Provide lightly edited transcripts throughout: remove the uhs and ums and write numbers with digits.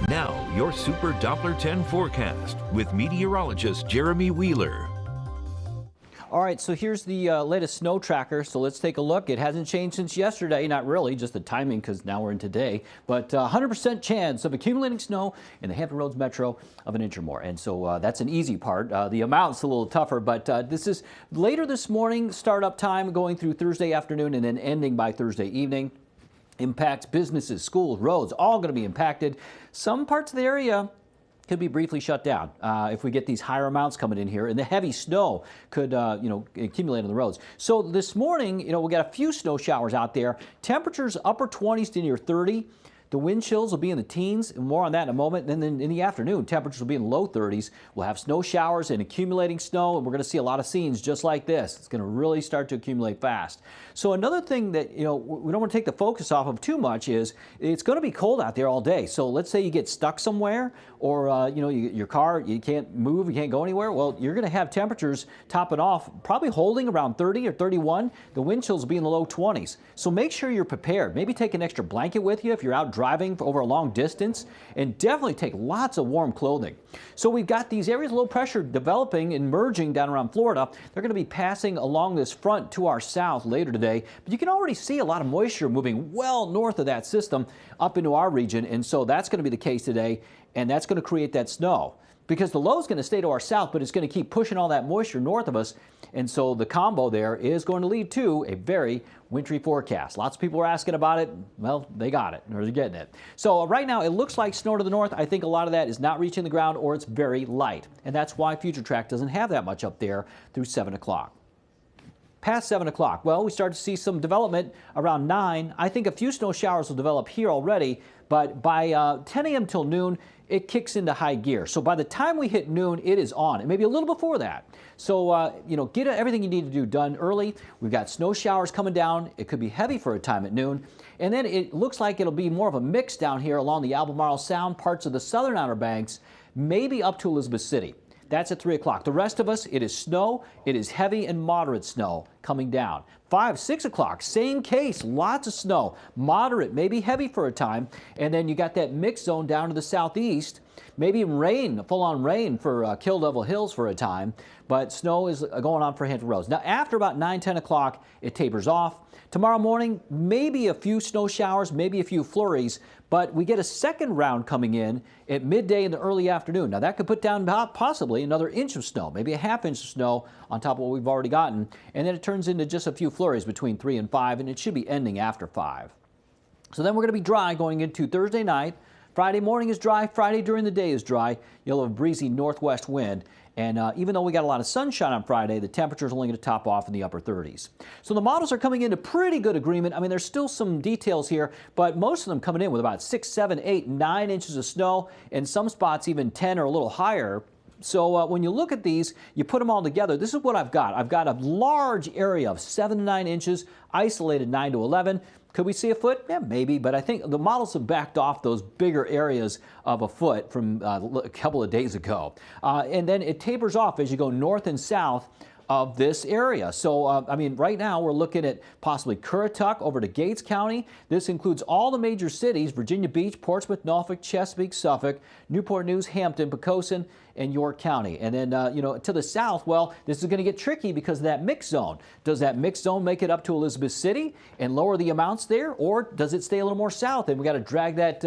Now, your Super Doppler 10 forecast with meteorologist Jeremy Wheeler. All right, so here's the latest snow tracker. So let's take a look. It hasn't changed since yesterday. Not really, just the timing because now we're in today. But 100% chance of accumulating snow in the Hampton Roads Metro of an inch or more. And so that's an easy part. The amount's a little tougher, but this is later this morning, startup time going through Thursday afternoon and then ending by Thursday evening. Impacts businesses, schools, roads, all going to be impacted. Some parts of the area could be briefly shut down if we get these higher amounts coming in here, and the heavy snow could accumulate on the roads. So this morning, we got a few snow showers out there. Temperatures upper 20s to near 30. The wind chills will be in the teens, and more on that in a moment. And then in the afternoon, temperatures will be in the low 30s. We'll have snow showers and accumulating snow, and we're going to see a lot of scenes just like this. It's going to really start to accumulate fast. So another thing that we don't want to take the focus off of too much is it's going to be cold out there all day. So let's say you get stuck somewhere, or your car, you can't move, you can't go anywhere. Well, you're going to have temperatures topping off, probably holding around 30 or 31. The wind chills will be in the low 20s. So make sure you're prepared. Maybe take an extra blanket with you if you're out driving over a long distance, and definitely take lots of warm clothing. So we've got these areas of low pressure developing and merging down around Florida. They're going to be passing along this front to our south later today, but you can already see a lot of moisture moving well north of that system up into our region, and so that's going to be the case today, and that's going to create that snow. Because the low is going to stay to our south, but it's going to keep pushing all that moisture north of us. And so the combo there is going to lead to a very wintry forecast. Lots of people are asking about it. Well, they got it, or they're getting it. So right now it looks like snow to the north. I think a lot of that is not reaching the ground, or it's very light. And that's why Future Track doesn't have that much up there through 7 o'clock. Past 7 o'clock, well, we start to see some development around 9. I think a few snow showers will develop here already, but by 10 a.m. till noon, it kicks into high gear. So by the time we hit noon, it is on, and maybe a little before that. So, get everything you need to do done early. We've got snow showers coming down. It could be heavy for a time at noon. And then it looks like it'll be more of a mix down here along the Albemarle Sound, parts of the southern Outer Banks, maybe up to Elizabeth City. That's at 3 o'clock. The rest of us, it is snow. It is heavy and moderate snow coming down. 5, 6 o'clock, same case, lots of snow. Moderate, maybe heavy for a time. And then you got that mixed zone down to the southeast. Maybe rain, full-on rain for Kill Devil Hills for a time. But snow is going on for Hampton Roads. Now, after about 9, 10 o'clock, it tapers off. Tomorrow morning, maybe a few snow showers, maybe a few flurries, but we get a second round coming in at midday in the early afternoon. Now, that could put down possibly another inch of snow, maybe a half inch of snow on top of what we've already gotten, and then it turns into just a few flurries between 3 and 5, and it should be ending after 5. So then we're going to be dry going into Thursday night. Friday morning is dry. Friday during the day is dry. You'll have a breezy northwest wind. And even though we got a lot of sunshine on Friday, the temperature is only going to top off in the upper 30s. So the models are coming into pretty good agreement. I mean, there's still some details here, but most of them coming in with about 6, 7, 8, 9 inches of snow, and some spots even 10 or a little higher. So when you look at these, you put them all together, this is what I've got. I've got a large area of 7 to 9 inches, isolated 9 to 11. Could we see a foot? Yeah, maybe, but I think the models have backed off those bigger areas of a foot from a couple of days ago. And then it tapers off as you go north and south of this area. So, right now we're looking at possibly Currituck over to Gates County. This includes all the major cities: Virginia Beach, Portsmouth, Norfolk, Chesapeake, Suffolk, Newport News, Hampton, Poquoson, and York County. And then, to the south, well, this is going to get tricky because of that mix zone. Does that mix zone make it up to Elizabeth City and lower the amounts there, or does it stay a little more south and we got to drag that,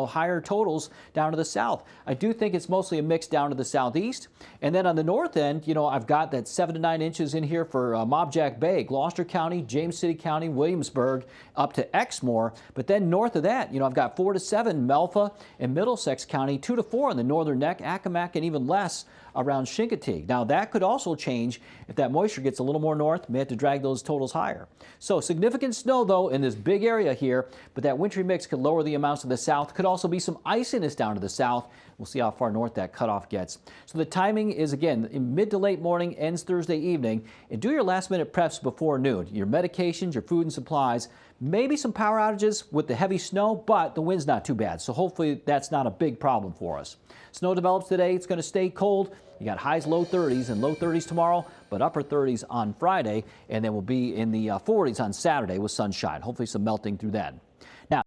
higher totals down to the south? I do think it's mostly a mix down to the southeast. And then on the north end, I've got that 7 to 9 inches in here for Mobjack Bay, Gloucester County, James City County, Williamsburg, up to Exmoor. But then north of that, I've got 4 to 7 Melfa and Middlesex County, 2 to 4 in the northern neck, Accomack, and even less around Chincoteague. Now, that could also change if that moisture gets a little more north. May have to drag those totals higher. So significant snow, though, in this big area here, but that wintry mix could lower the amounts to the south. Could also be some iciness down to the south. We'll see how far north that cutoff gets. So the timing is, again, in mid to late morning, ends Thursday evening. And do your last-minute preps before noon. Your medications, your food and supplies. Maybe some power outages with the heavy snow, but the wind's not too bad. So hopefully that's not a big problem for us. Snow develops today. It's going to stay cold. You got highs low 30s and low 30s tomorrow, but upper 30s on Friday, and then we'll be in the 40s on Saturday with sunshine. Hopefully some melting through then.